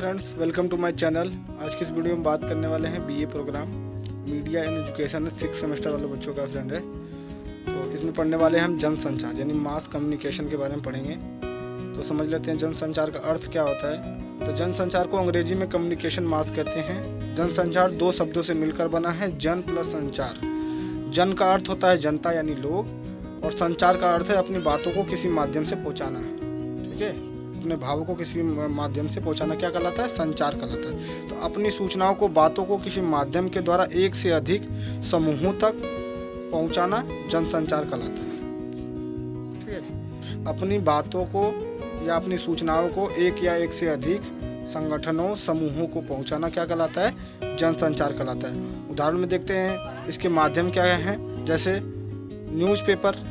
Friends, welcome to my channel. आज की इस वीडियो में बात करने वाले हैं BA program media in education 6 semester वाले बच्चों का फ्रेंड है। तो इसमें पढ़ने वाले हैं हम जनसंचार यानी मास कम्युनिकेशन के बारे में पढ़ेंगे। तो समझ लेते हैं जनसंचार का अर्थ क्या होता है। तो जनसंचार को अंग्रेजी में कम्युनिकेशन मास कहते हैं। जनसंचार दो शब्दों से मिलकर बना है, जन प्लस संचार। जन का अर्थ होता है जनता यानी लोग, और संचार का अर्थ है अपनी बातों को किसी माध्यम से पहुँचाना। ठीक है, अपने भावों को किसी माध्यम से पहुंचाना क्या कहलाता है? संचार कहलाता है। तो अपनी सूचनाओं को, बातों को किसी माध्यम के द्वारा एक से अधिक समूहों तक पहुंचाना जनसंचार कहलाता है। ठीक है, अपनी बातों को या अपनी सूचनाओं को एक या एक से अधिक संगठनों, समूहों को पहुंचाना क्या कहलाता है? जनसंचार कहलाता है। उदाहरण में देखते हैं इसके माध्यम क्या हैं, जैसे न्यूज़पेपर,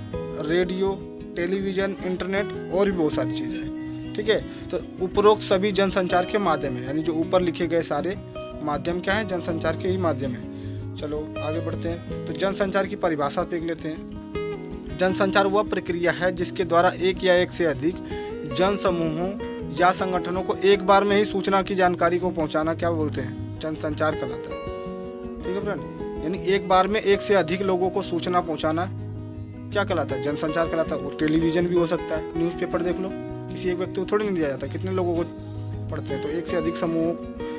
रेडियो, टेलीविज़न, इंटरनेट और भी बहुत सारी चीज़ें। ठीक है, तो उपरोक्त सभी जनसंचार के माध्यम है, यानी जो ऊपर लिखे गए सारे माध्यम क्या है? जनसंचार के ही माध्यम है। चलो आगे बढ़ते हैं। तो जनसंचार की परिभाषा देख लेते हैं। जनसंचार वह प्रक्रिया है जिसके द्वारा एक या एक से अधिक जन समूहों या संगठनों को एक बार में ही सूचना की जानकारी को पहुंचाना क्या बोलते हैं? जनसंचार कहलाता है। ठीक है फ्रेंड, यानी एक बार में एक से अधिक लोगों को सूचना पहुँचाना क्या कहलाता है? जनसंचार कहलाता है। और टेलीविज़न भी हो सकता है, न्यूज़पेपर देख लो, किसी एक व्यक्ति को थोड़ी नहीं दिया जाता, कितने लोगों को पढ़ते हैं। तो एक से अधिक समूह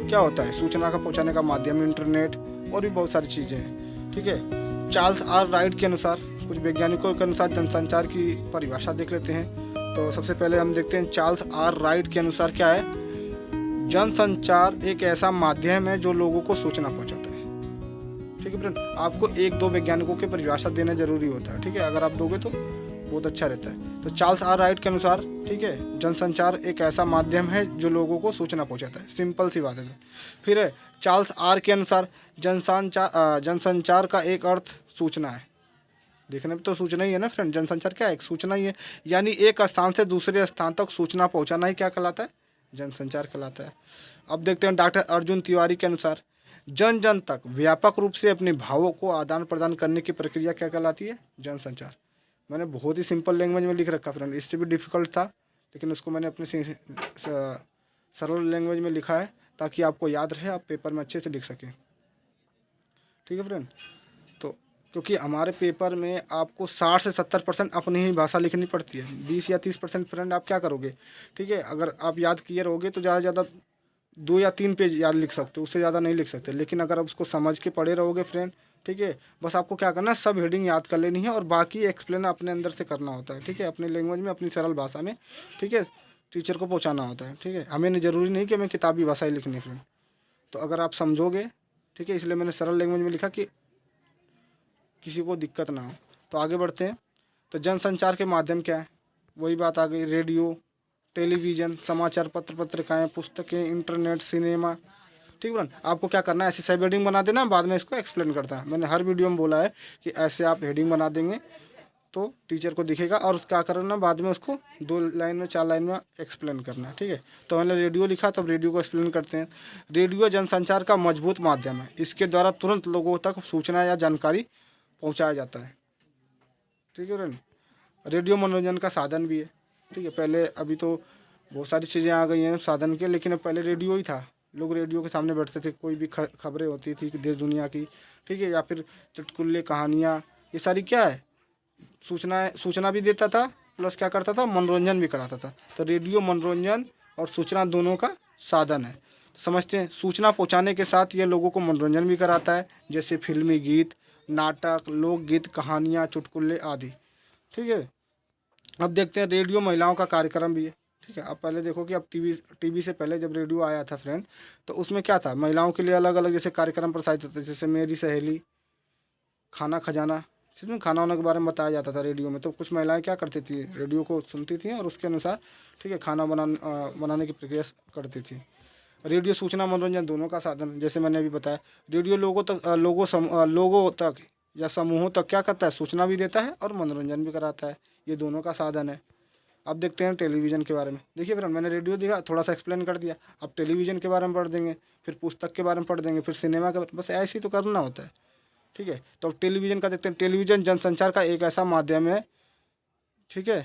क्या होता है? सूचना का पहुंचाने का माध्यम, इंटरनेट और भी बहुत सारी चीज़ें हैं। ठीक है, चार्ल्स आर राइट के अनुसार, कुछ वैज्ञानिकों के अनुसार जनसंचार की परिभाषा देख लेते हैं। तो सबसे पहले हम देखते हैं चार्ल्स आर राइट के अनुसार क्या है। जनसंचार एक ऐसा माध्यम है जो लोगों को सूचना पहुँचाता है। ठीक है फ्रेंड, आपको एक दो वैज्ञानिकों की परिभाषा देना जरूरी होता है। ठीक है, अगर आप दोगे तो बहुत अच्छा रहता है। तो चार्ल्स आर राइट के अनुसार, ठीक है, जनसंचार एक ऐसा माध्यम है जो लोगों को सूचना पहुंचाता है। सिंपल सी बात है। फिर है चार्ल्स आर के अनुसार जनसंचार का एक अर्थ सूचना है। देखने में तो सूचना ही है ना फ्रेंड, जनसंचार क्या है? एक सूचना ही है, यानी एक स्थान से दूसरे स्थान तक सूचना पहुँचाना ही क्या कहलाता है? जनसंचार कहलाता है। अब देखते हैं डॉक्टर अर्जुन तिवारी के अनुसार जन जन तक व्यापक रूप से अपने भावों को आदान प्रदान करने की प्रक्रिया क्या कहलाती है? जनसंचार। मैंने बहुत ही सिंपल लैंग्वेज में लिख रखा फ्रेंड, इससे भी डिफ़िकल्ट था लेकिन उसको मैंने अपने सरल लैंग्वेज में लिखा है ताकि आपको याद रहे, आप पेपर में अच्छे से लिख सकें। ठीक है फ्रेंड, तो क्योंकि हमारे पेपर में आपको 60 से 70% अपनी ही भाषा लिखनी पड़ती है, 20 या 30% फ्रेंड आप क्या करोगे? ठीक है, अगर आप याद किए रहोगे तो ज़्यादा से ज़्यादा 2 या 3 पेज याद लिख सकते हो, उससे ज़्यादा नहीं लिख सकते। लेकिन अगर आप उसको समझ के पढ़े रहोगे फ्रेंड, ठीक है, बस आपको क्या करना है, सब हेडिंग याद कर लेनी है और बाकी एक्सप्लेन अपने अंदर से करना होता है। ठीक है, अपने लैंग्वेज में, अपनी सरल भाषा में, ठीक है, टीचर को पहुंचाना होता है। ठीक है, हमें ज़रूरी नहीं कि हमें किताबी भाषा ही लिखनी है फ्रेंड। तो अगर आप समझोगे, ठीक है, इसलिए मैंने सरल लैंग्वेज में लिखा कि किसी को दिक्कत ना हो। तो आगे बढ़ते हैं। तो जनसंचार के माध्यम क्या है? वही बात आ गई, रेडियो, टेलीविज़न, समाचार पत्र, पत्रिकाएँ, पुस्तकें, इंटरनेट, सिनेमा। ठीक है, आपको क्या करना है, ऐसी सब हेडिंग बना देना, बाद में इसको एक्सप्लेन करता है। मैंने हर वीडियो में बोला है कि ऐसे आप हेडिंग बना देंगे तो टीचर को दिखेगा, और क्या करना बाद में उसको 2 लाइन में 4 लाइन में एक्सप्लेन करना है। ठीक है, तो मैंने रेडियो लिखा, तो अब रेडियो को एक्सप्लेन करते हैं। रेडियो जनसंचार का मजबूत माध्यम है, इसके द्वारा तुरंत लोगों तक सूचना या जानकारी पहुँचाया जाता है। ठीक है फ्रेंड, रेडियो मनोरंजन का साधन भी है। ठीक है, पहले, अभी तो बहुत सारी चीज़ें आ गई हैं साधन के, लेकिन पहले रेडियो ही था। लोग रेडियो के सामने बैठते थे, कोई भी खबरें होती थी देश दुनिया की, ठीक है, या फिर चुटकुल्ले, कहानियाँ, ये सारी क्या है, सूचना भी देता था, प्लस क्या करता था, मनोरंजन भी कराता था। तो रेडियो मनोरंजन और सूचना दोनों का साधन है। तो समझते हैं, सूचना पहुंचाने के साथ ये लोगों को मनोरंजन भी कराता है, जैसे फिल्मी गीत, नाटक, लोकगीत, कहानियाँ, चुटकुल्ले आदि। ठीक है, अब देखते हैं रेडियो महिलाओं का कार्यक्रम भी है। ठीक है, अब पहले देखो कि अब टीवी से पहले जब रेडियो आया था फ्रेंड, तो उसमें क्या था, महिलाओं के लिए अलग अलग जैसे कार्यक्रम प्रसारित होते थे, जैसे मेरी सहेली, खाना खजाना, जिसमें खाना वाना के बारे में बताया जाता था रेडियो में। तो कुछ महिलाएं क्या करती थी, रेडियो को सुनती थी और उसके अनुसार, ठीक है, खाना बनाने की प्रक्रिया करती थी। रेडियो सूचना मनोरंजन दोनों का साधन, जैसे मैंने अभी बताया। रेडियो लोगों तक या समूहों तक क्या करता है, सूचना भी देता है और मनोरंजन भी कराता है, ये दोनों का साधन है। अब देखते हैं टेलीविज़न के बारे में। देखिए फ्रेंड, मैंने रेडियो दिखा, थोड़ा सा एक्सप्लेन कर दिया, अब टेलीविज़न के बारे में पढ़ देंगे, फिर पुस्तक के बारे में पढ़ देंगे, फिर सिनेमा के, बस ऐसे ही तो करना होता है। ठीक है, तो अब टेलीविज़न का देखते हैं। टेलीविज़न जनसंचार का एक ऐसा माध्यम है, ठीक है,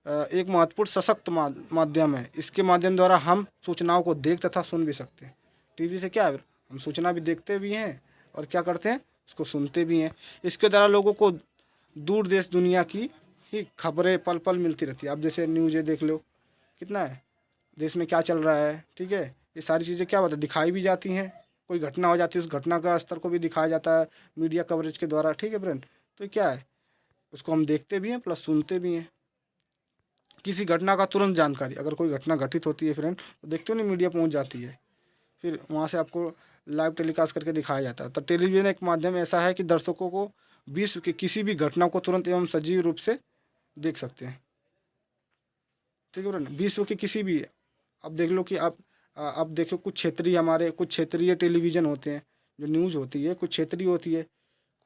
एक महत्वपूर्ण सशक्त माध्यम है। इसके माध्यम द्वारा हम सूचनाओं को देख तथा सुन भी सकते हैं। टीवी से क्या है, हम सूचना भी देखते भी हैं और क्या करते हैं, उसको सुनते भी हैं। इसके द्वारा लोगों को दूर देश दुनिया की ही खबरें पल पल मिलती रहती है। अब जैसे न्यूज़ देख लो, कितना है देश में क्या चल रहा है, ठीक है, ये सारी चीज़ें क्या होता है, दिखाई भी जाती हैं। कोई घटना हो जाती है, उस घटना का स्तर को भी दिखाया जाता है मीडिया कवरेज के द्वारा, ठीक है फ्रेंड। तो क्या है, उसको हम देखते भी हैं प्लस सुनते भी हैं। किसी घटना का तुरंत जानकारी, अगर कोई घटना घटित होती है फ्रेंड, तो देखते हो नहीं, मीडिया पहुंच जाती है, फिर वहाँ से आपको लाइव टेलीकास्ट करके दिखाया जाता है। तो टेलीविज़न एक माध्यम ऐसा है कि दर्शकों को विश्व की किसी भी घटना को तुरंत एवं सजीव रूप से देख सकते हैं, ठीक है फ्रेंड। विश्व के किसी भी, अब देख लो कि आप देखो कुछ क्षेत्रीय टेलीविज़न होते हैं, जो न्यूज़ होती है कुछ क्षेत्रीय होती है,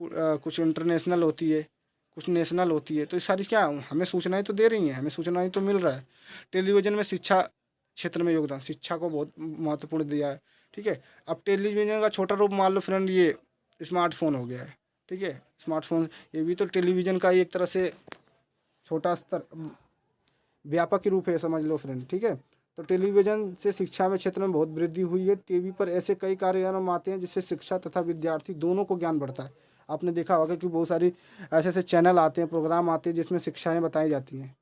कुछ इंटरनेशनल होती है, कुछ नेशनल होती है। तो ये सारी क्या हमें सूचनाएं तो दे रही हैं, हमें सूचनाएं तो मिल रहा है। टेलीविज़न में शिक्षा क्षेत्र में योगदान, शिक्षा को बहुत महत्वपूर्ण दिया है, ठीक है। अब टेलीविज़न का छोटा रूप मान लो फ्रेंड, ये स्मार्टफोन हो गया है, ठीक है। स्मार्टफोन ये भी तो टेलीविज़न का एक तरह से छोटा स्तर व्यापक रूप है, समझ लो फ्रेंड, ठीक है। तो टेलीविज़न से शिक्षा में क्षेत्र में बहुत वृद्धि हुई है। टीवी पर ऐसे कई कार्यक्रम आते हैं जिससे शिक्षा तथा विद्यार्थी दोनों को ज्ञान बढ़ता है। आपने देखा होगा कि बहुत सारी ऐसे ऐसे चैनल आते हैं, प्रोग्राम आते हैं जिसमें शिक्षाएं बताई जाती हैं,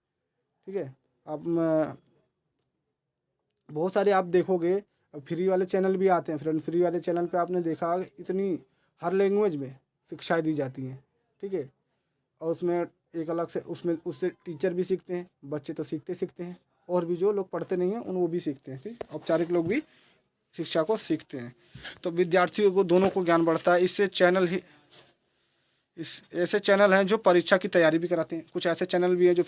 ठीक है। अब बहुत सारे आप देखोगे फ्री वाले चैनल भी आते हैं फ्रेंड। फ्री वाले चैनल पे आपने देखा इतनी हर लैंग्वेज में शिक्षाएं दी जाती हैं, ठीक है। और उसमें एक अलग से उससे टीचर भी सीखते हैं, बच्चे तो सीखते हैं, और भी जो लोग पढ़ते नहीं हैं उन वो भी सीखते हैं, ठीक। औपचारिक लोग भी शिक्षा को सीखते हैं। तो विद्यार्थियों को दोनों को ज्ञान बढ़ता है। ऐसे चैनल हैं जो परीक्षा की तैयारी भी कराते हैं। कुछ ऐसे चैनल भी हैं जो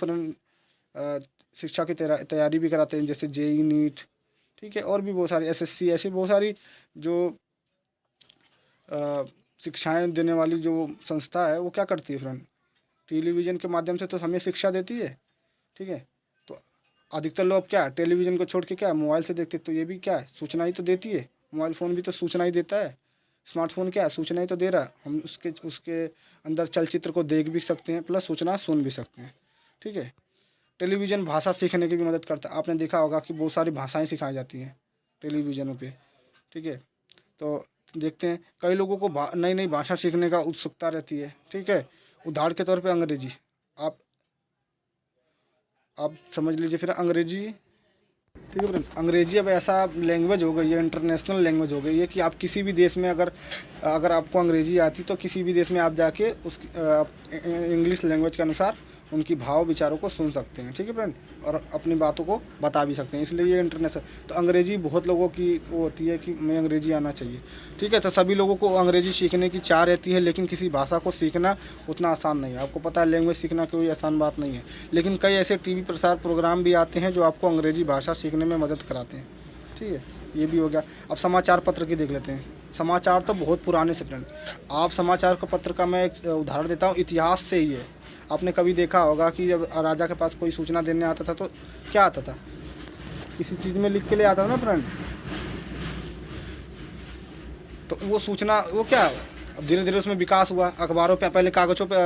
शिक्षा की तैयारी भी कराते हैं, जैसे जेई नीट, ठीक है। और भी बहुत सारी एसएससी, ऐसी बहुत सारी जो शिक्षाएं देने वाली जो संस्था है वो क्या करती है फ्रेंड, टेलीविज़न के माध्यम से तो हमें शिक्षा देती है, ठीक है। तो अधिकतर लोग क्या टेलीविज़न को छोड़ के क्या मोबाइल से देखते, तो ये भी क्या है, सूचना ही तो देती है। मोबाइल फ़ोन भी तो सूचना ही देता है। स्मार्टफोन क्या है, सूचना ही तो दे रहा है। हम उसके अंदर चलचित्र को देख भी सकते हैं प्लस सूचना सुन भी सकते हैं, ठीक है। टेलीविज़न भाषा सीखने की भी मदद करता है। आपने देखा होगा कि बहुत सारी भाषाएं सिखाई जाती हैं टेलीविज़नों पे, ठीक है। तो देखते हैं कई लोगों को नई नई भाषा सीखने का उत्सुकता रहती है, ठीक है। उदाहरण के तौर पे अंग्रेजी, आप समझ लीजिए फिर अंग्रेजी, ठीक है फ्रेंड। अंग्रेजी अब ऐसा लैंग्वेज हो गई है, इंटरनेशनल लैंग्वेज हो गई है कि आप किसी भी देश में अगर आपको अंग्रेजी आती तो किसी भी देश में आप जाके उस इंग्लिश लैंग्वेज के अनुसार उनकी भाव विचारों को सुन सकते हैं, ठीक है फ्रेंड, और अपनी बातों को बता भी सकते हैं। इसलिए ये इंटरनेशनल, तो अंग्रेजी बहुत लोगों की वो होती है कि मैं अंग्रेजी आना चाहिए, ठीक है। तो सभी लोगों को अंग्रेजी सीखने की चाह रहती है, लेकिन किसी भाषा को सीखना उतना आसान नहीं है। आपको पता है लैंग्वेज सीखना कोई आसान बात नहीं है, लेकिन कई ऐसे टीवी प्रसार प्रोग्राम भी आते हैं जो आपको अंग्रेजी भाषा सीखने में मदद कराते हैं, ठीक है। ये भी हो गया। अब समाचार पत्र की देख लेते हैं। समाचार तो बहुत पुराने से फ्रेंड, आप समाचार का पत्र का मैं एक उदाहरण देता हूँ, इतिहास से ही है। आपने कभी देखा होगा कि जब राजा के पास कोई सूचना देने आता था तो क्या आता था, किसी चीज़ में लिख के ले आता था ना फ्रेंड। तो वो सूचना वो क्या, अब धीरे धीरे उसमें विकास हुआ। अखबारों पे पहले कागज़ों पे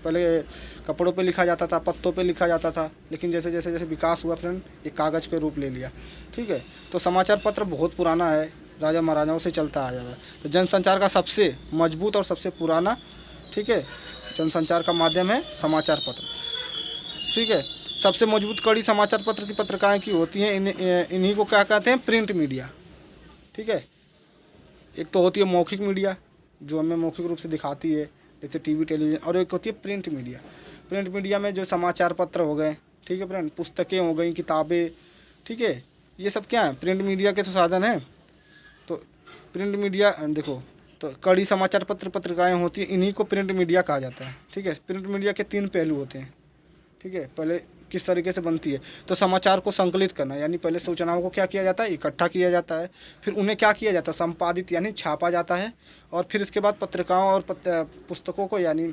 पहले कपड़ों पे लिखा जाता था, पत्तों पे लिखा जाता था, लेकिन जैसे जैसे जैसे विकास हुआ फ्रेंड, ये कागज़ पे रूप ले लिया, ठीक है। तो समाचार पत्र बहुत पुराना है, राजा महाराजाओं से चलता आ जा रहा है। तो जनसंचार का सबसे मजबूत और सबसे पुराना, ठीक है, जनसंचार का माध्यम है समाचार पत्र, ठीक है। सबसे मजबूत कड़ी समाचार पत्र की पत्रिकाएं की होती हैं, इन्हीं को क्या कहते हैं, प्रिंट मीडिया, ठीक है। एक तो होती है मौखिक मीडिया जो हमें मौखिक रूप से दिखाती है, जैसे टीवी टेलीविज़न, और एक होती है प्रिंट मीडिया। प्रिंट मीडिया में जो समाचार पत्र हो गए, ठीक है फ्रेंड, पुस्तकें हो गई, किताबें, ठीक है, ये सब क्या है, प्रिंट मीडिया के तो साधन हैं। तो प्रिंट मीडिया देखो, तो कड़ी समाचार पत्र पत्रिकाएं होती हैं, इन्हीं को प्रिंट मीडिया कहा जाता है, ठीक है। प्रिंट मीडिया के 3 पहलू होते हैं, ठीक है। पहले किस तरीके से बनती है, तो समाचार को संकलित करना, यानी पहले सूचनाओं को क्या किया जाता है, इकट्ठा किया जाता है, फिर उन्हें क्या किया जाता है, संपादित यानी छापा जाता है, और फिर इसके बाद पत्रिकाओं और पुस्तकों को, यानी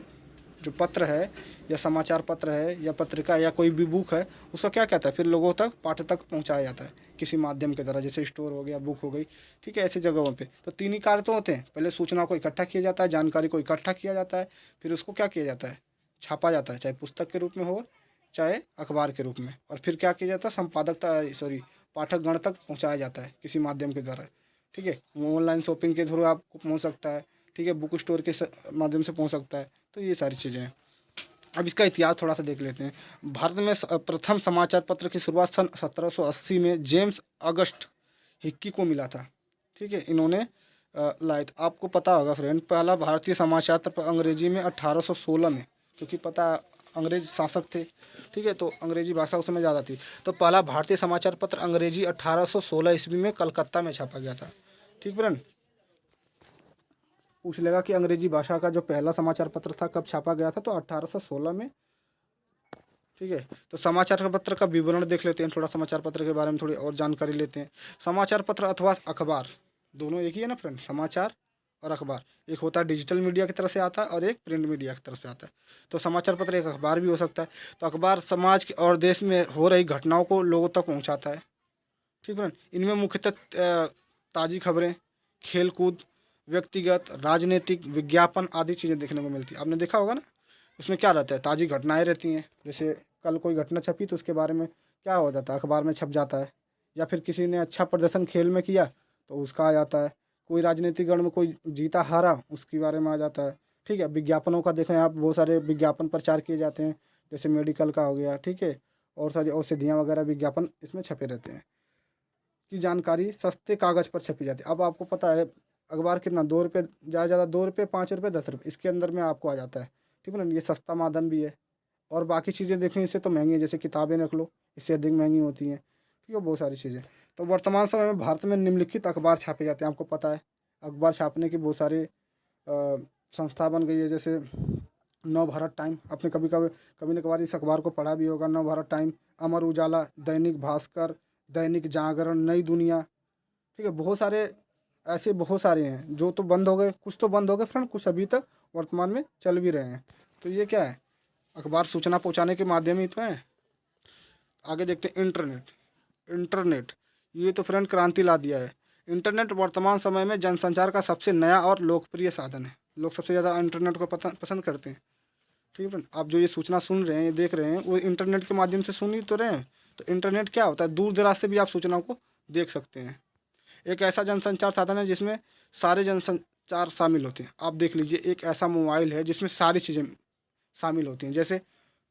जो पत्र है या समाचार पत्र है या पत्रिका या कोई भी बुक है, उसका क्या कहता है, फिर लोगों तक, पाठक तक पहुंचाया जाता है किसी माध्यम के द्वारा, जैसे स्टोर हो गया, बुक हो गई, ठीक है, ऐसी जगहों पे। तो 3 ही कार्य तो होते हैं, पहले सूचना को इकट्ठा किया जाता है, जानकारी को इकट्ठा किया जाता है, फिर उसको क्या किया जाता है, छापा जाता है, चाहे पुस्तक के रूप में हो चाहे अखबार के रूप में, और फिर क्या किया जाता है, पाठकगण तक पहुंचाया जाता है किसी माध्यम के द्वारा। ठीक है, ऑनलाइन शॉपिंग के थ्रू आपको पहुंच सकता है। ठीक है, बुक स्टोर के माध्यम से पहुंच सकता है। तो ये सारी चीज़ें हैं। अब इसका इतिहास थोड़ा सा देख लेते हैं। भारत में प्रथम समाचार पत्र की शुरुआत सन 1780 में जेम्स अगस्ट हिक्की को मिला था। ठीक है, इन्होंने लाए थे। आपको पता होगा फ्रेंड, पहला भारतीय समाचार पत्र अंग्रेजी में 1816 में, क्योंकि पता अंग्रेज शासक थे। ठीक है, तो अंग्रेजी भाषा उस समय ज़्यादा थी। तो पहला भारतीय समाचार पत्र अंग्रेजी 1816 ईस्वी में कलकत्ता में छापा गया था। ठीक फ्रेंड, पूछ लेगा कि अंग्रेजी भाषा का जो पहला समाचार पत्र था कब छापा गया था, तो 1816 में। ठीक है, तो समाचार पत्र का विवरण देख लेते हैं, थोड़ा समाचार पत्र के बारे में थोड़ी और जानकारी लेते हैं। समाचार पत्र अथवा अखबार दोनों एक ही है ना फ्रेंड, समाचार और अखबार। एक होता है डिजिटल मीडिया की तरफ से आता है और एक प्रिंट मीडिया की तरफ से आता है। तो समाचार पत्र एक अखबार भी हो सकता है। तो अखबार समाज के और देश में हो रही घटनाओं को लोगों तक पहुँचाता है। ठीक फ्रेंड, इनमें मुख्यतः ताज़ी खबरें, खेल कूद, व्यक्तिगत, राजनीतिक, विज्ञापन आदि चीज़ें देखने को मिलती है। आपने देखा होगा ना, उसमें क्या रहता है, ताज़ी घटनाएं रहती हैं। जैसे कल कोई घटना छपी तो उसके बारे में क्या हो जाता है, अखबार में छप जाता है। या फिर किसी ने अच्छा प्रदर्शन खेल में किया तो उसका आ जाता है। कोई राजनीतिक गण में कोई जीता हारा उसके बारे में आ जाता है। ठीक है, विज्ञापनों का देखें आप, बहुत सारे विज्ञापन प्रचार किए जाते हैं, जैसे मेडिकल का हो गया। ठीक है, और सारी औषधियाँ वगैरह विज्ञापन इसमें छपे रहते हैं। की जानकारी सस्ते कागज़ पर छपी जाती है। अब आपको पता है अखबार कितना, 2 रुपये, ज़्यादा ज़्यादा 2 रुपये, 5 रुपये, 10 रुपये, इसके अंदर में आपको आ जाता है। ठीक है ना, ये सस्ता माध्यम भी है। और बाकी चीज़ें देखें इससे तो महंगी है, जैसे किताबें रख लो, इससे अधिक महंगी होती हैं। ठीक है, बहुत सारी चीज़ें। तो वर्तमान समय में भारत में निम्नलिखित अखबार छापे जाते हैं। आपको पता है अखबार छापने की बहुत सारे संस्था बन गई है, जैसे नव भारत टाइम। आपने कभी न कभार इस अखबार को पढ़ा भी होगा, नव भारत टाइम, अमर उजाला, दैनिक भास्कर, दैनिक जागरण, नई दुनिया। ठीक है, बहुत सारे ऐसे बहुत सारे हैं जो तो बंद हो गए, कुछ तो बंद हो गए फ्रेंड, कुछ अभी तक वर्तमान में चल भी रहे हैं। तो ये क्या है, अखबार सूचना पहुंचाने के माध्यम ही तो है। आगे देखते हैं इंटरनेट। ये तो फ्रेंड क्रांति ला दिया है। इंटरनेट वर्तमान समय में जनसंचार का सबसे नया और लोकप्रिय साधन है। लोग सबसे ज़्यादा इंटरनेट को पसंद करते हैं। ठीक है फ्रेंड, आप जो ये सूचना सुन रहे हैं, देख रहे हैं, वो इंटरनेट के माध्यम से सुन ही तो रहे हैं। तो इंटरनेट क्या होता है, दूर दराज से भी आप सूचनाओं को देख सकते हैं। एक ऐसा जनसंचार साधन है जिसमें सारे जनसंचार शामिल होते हैं। आप देख लीजिए, एक ऐसा मोबाइल है जिसमें सारी चीज़ें शामिल होती हैं। जैसे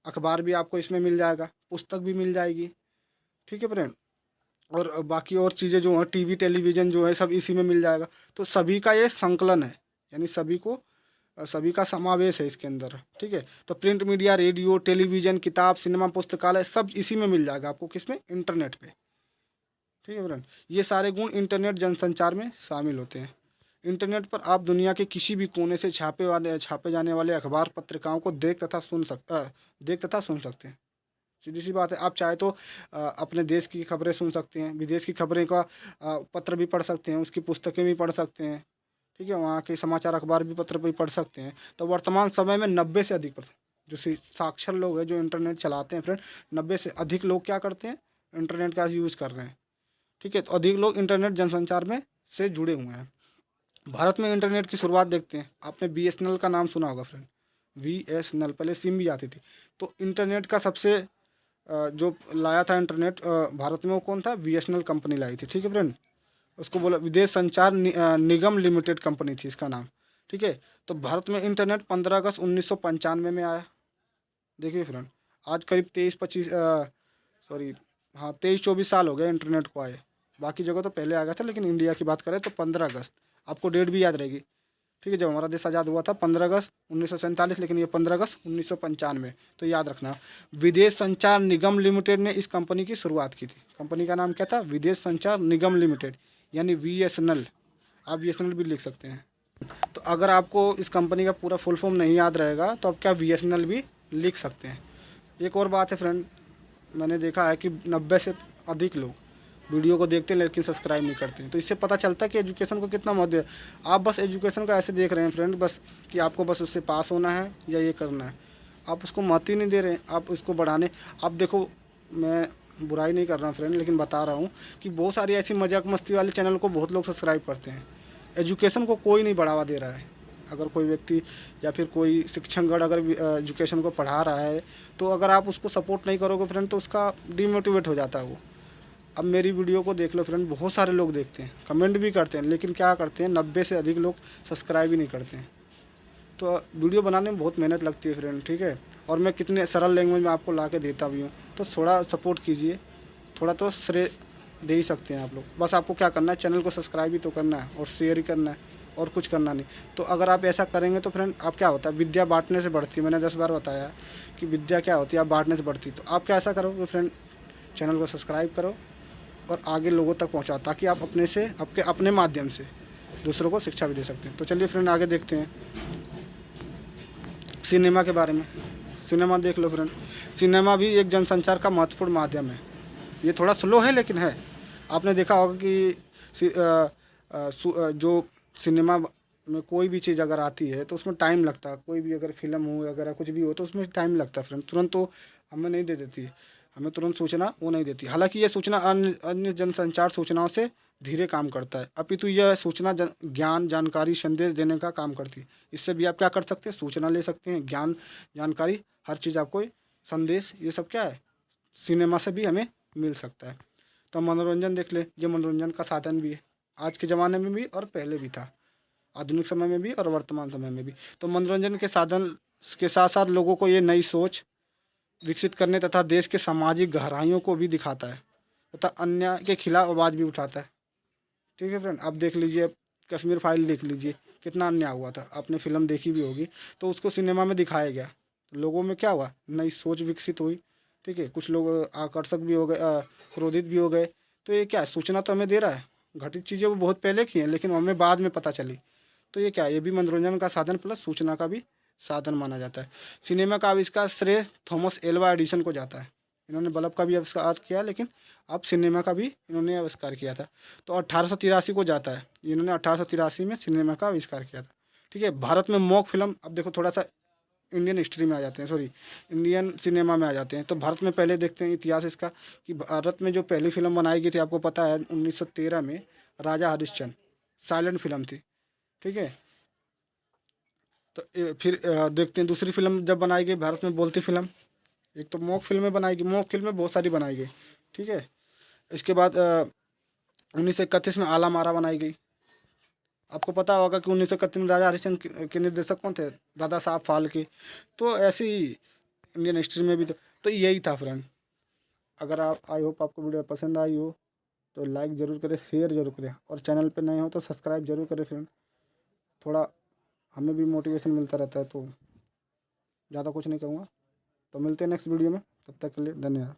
अखबार भी आपको इसमें मिल जाएगा, पुस्तक भी मिल जाएगी। ठीक है फ्रेंड, और बाकी और चीज़ें जो हैं, टीवी टेलीविज़न जो है, सब इसी में मिल जाएगा। तो सभी का ये संकलन है, यानी सभी का समावेश है इसके अंदर। ठीक है, तो प्रिंट मीडिया, रेडियो, टेलीविज़न, किताब, सिनेमा, पुस्तकालय, सब इसी में मिल जाएगा आपको। किसमें, इंटरनेट पे। ठीक है फ्रेंड, ये सारे गुण इंटरनेट जनसंचार में शामिल होते हैं। इंटरनेट पर आप दुनिया के किसी भी कोने से छापे जाने वाले अखबार पत्रिकाओं को देख तथा सुन सकते हैं। सीधी सी बात है, आप चाहे तो अपने देश की खबरें सुन सकते हैं, विदेश की खबरें का पत्र भी पढ़ सकते हैं, उसकी पुस्तकें भी पढ़ सकते हैं। ठीक है, वहाँ के समाचार अखबार भी, पत्र भी पढ़ सकते हैं। तो वर्तमान समय में 90 से अधिक % जो साक्षर लोग हैं, जो इंटरनेट चलाते हैं फ्रेंड, 90 से अधिक लोग क्या करते हैं, इंटरनेट का यूज़ कर रहे हैं। ठीक है, तो अधिक लोग इंटरनेट जनसंचार में से जुड़े हुए हैं। भारत में इंटरनेट की शुरुआत देखते हैं। आपने BSNL का नाम सुना होगा फ्रेंड, BSNL, पहले सिम भी आती थी। तो इंटरनेट का सबसे जो लाया था इंटरनेट भारत में, वो कौन था, BSNL कंपनी लाई थी। ठीक है फ्रेंड, उसको बोला विदेश संचार निगम लिमिटेड कंपनी थी इसका नाम। ठीक है, तो भारत में इंटरनेट 15 अगस्त 1995 में आया। देखिए फ्रेंड, आज करीब 23-24 साल हो गए इंटरनेट को आए। बाकी जगह तो पहले आ गया था, लेकिन इंडिया की बात करें तो 15 अगस्त, आपको डेट भी याद रहेगी। ठीक है, जब हमारा देश आज़ाद हुआ था 15 अगस्त 1947, लेकिन ये 15 अगस्त 1995, तो याद रखना। विदेश संचार निगम लिमिटेड ने इस कंपनी की शुरुआत की थी। कंपनी का नाम क्या था, विदेश संचार निगम लिमिटेड, यानी BSNL। आप BSNL भी लिख सकते हैं। तो अगर आपको इस कंपनी का पूरा फुल फॉर्म नहीं याद रहेगा तो आप क्या BSNL भी लिख सकते हैं। एक और बात है फ्रेंड, मैंने देखा है कि 90 से अधिक लोग वीडियो को देखते हैं लेकिन सब्सक्राइब नहीं करते हैं। तो इससे पता चलता है कि एजुकेशन को कितना महत्व है। आप बस एजुकेशन को ऐसे देख रहे हैं फ्रेंड, बस कि आपको बस उससे पास होना है या ये करना है, आप उसको महत्व ही नहीं दे रहे हैं। आप उसको बढ़ाने, आप देखो, मैं बुराई नहीं कर रहा हूँ फ्रेंड, लेकिन बता रहा हूँ कि बहुत सारी ऐसी मजाक मस्ती वाले चैनल को बहुत लोग सब्सक्राइब करते हैं। एजुकेशन को कोई नहीं बढ़ावा दे रहा है। अगर कोई व्यक्ति या फिर कोई शिक्षकगण अगर एजुकेशन को पढ़ा रहा है, तो अगर आप उसको सपोर्ट नहीं करोगे फ्रेंड, तो उसका डिमोटिवेट हो जाता है वो। अब मेरी वीडियो को देख लो फ्रेंड, बहुत सारे लोग देखते हैं, कमेंट भी करते हैं, लेकिन क्या करते हैं, 90 से अधिक लोग सब्सक्राइब ही नहीं करते हैं। तो वीडियो बनाने में बहुत मेहनत लगती है फ्रेंड, ठीक है। और मैं कितने सरल लैंग्वेज में आपको ला के देता भी हूँ, तो थोड़ा सपोर्ट कीजिए, थोड़ा तो श्रेय दे ही सकते हैं आप लोग। बस आपको क्या करना है, चैनल को सब्सक्राइब ही तो करना है और शेयर ही करना है, और कुछ करना नहीं। तो अगर आप ऐसा करेंगे तो फ्रेंड, आप क्या होता है, विद्या बांटने से बढ़ती है। मैंने 10 बार बताया कि विद्या क्या होती है, आप बांटने से बढ़ती है। तो आप क्या ऐसा करोगे फ्रेंड, चैनल को सब्सक्राइब करो और आगे लोगों तक पहुँचाओ, ताकि आप अपने माध्यम से दूसरों को शिक्षा भी दे सकते हैं। तो चलिए फ्रेंड, आगे देखते हैं सिनेमा के बारे में। सिनेमा देख लो फ्रेंड, सिनेमा भी एक जनसंचार का महत्वपूर्ण माध्यम है। ये थोड़ा स्लो है लेकिन है। आपने देखा होगा कि जो सिनेमा में कोई भी चीज़ अगर आती है तो उसमें टाइम लगता है। कोई भी अगर फिल्म हो अगर कुछ भी हो तो उसमें टाइम लगता है फ्रेंड, तुरंत तो हमें नहीं दे देती, हमें तुरंत सूचना वो नहीं देती। हालांकि ये सूचना अन्य जनसंचार सूचनाओं से धीरे काम करता है, अपितु यह सूचना ज्ञान, जानकारी, संदेश देने का काम करती है। इससे भी आप क्या कर सकते हैं, सूचना ले सकते हैं, ज्ञान, जानकारी, हर चीज़ आपको, संदेश, ये सब क्या है, सिनेमा से भी हमें मिल सकता है। तो मनोरंजन देख ले, ये मनोरंजन का साधन भी है, आज के ज़माने में भी और पहले भी था, आधुनिक समय में भी और वर्तमान समय में भी। तो मनोरंजन के साधन के साथ साथ लोगों को ये नई सोच विकसित करने तथा देश के सामाजिक गहराइयों को भी दिखाता है तथा अन्याय के खिलाफ आवाज़ भी उठाता है। ठीक है फ्रेंड, आप देख लीजिए, कश्मीर फाइल देख लीजिए, कितना अन्याय हुआ था, आपने फिल्म देखी भी होगी। तो उसको सिनेमा में दिखाया गया, तो लोगों में क्या हुआ, नई सोच विकसित हुई। ठीक है, कुछ लोग आकर्षक भी हो गए, क्रोधित भी हो गए। तो ये क्या है, सूचना तो हमें दे रहा है, घटित चीज़ें वो बहुत पहले की हैं लेकिन हमें बाद में पता चली। तो ये क्या है, ये भी मनोरंजन का साधन प्लस सूचना का भी साधन माना जाता है। सिनेमा का आविष्कार श्रेय थॉमस एल्वा एडिसन को जाता है। इन्होंने बल्ब का भी आविष्कार किया, लेकिन अब सिनेमा का भी इन्होंने आविष्कार किया था। तो 1883 को जाता है, इन्होंने 1883 में सिनेमा का आविष्कार किया था। ठीक है, भारत में मॉक फिल्म, अब देखो थोड़ा सा इंडियन हिस्ट्री में आ जाते हैं, सॉरी इंडियन सिनेमा में आ जाते हैं। तो भारत में पहले देखते हैं इतिहास इसका, कि भारत में जो पहली फिल्म बनाई गई थी, आपको पता है 1913 में, राजा हरिश्चंद्र, साइलेंट फिल्म थी। ठीक है, तो फिर देखते हैं दूसरी फिल्म जब बनाई गई भारत में, बोलती फिल्म। एक तो मॉक फिल्में बनाई गई, मॉक फिल्में बहुत सारी बनाई गई। ठीक है, इसके बाद 1931 में आला मारा बनाई गई। आपको पता होगा कि 1931 में राजा हरिश्चंद्र के निर्देशक कौन थे, दादा साहब फाल्के। तो ऐसे ही इंडियन हिस्ट्री में भी तो यही था फ्रेंड। अगर आप, आई होप आपको वीडियो पसंद आई हो तो लाइक ज़रूर करें, शेयर ज़रूर करें, और चैनल पे नए हो तो सब्सक्राइब ज़रूर करें फ्रेंड। थोड़ा हमें भी मोटिवेशन मिलता रहता है। तो ज़्यादा कुछ नहीं कहूँगा, तो मिलते हैं नेक्स्ट वीडियो में, तब तक के लिए धन्यवाद।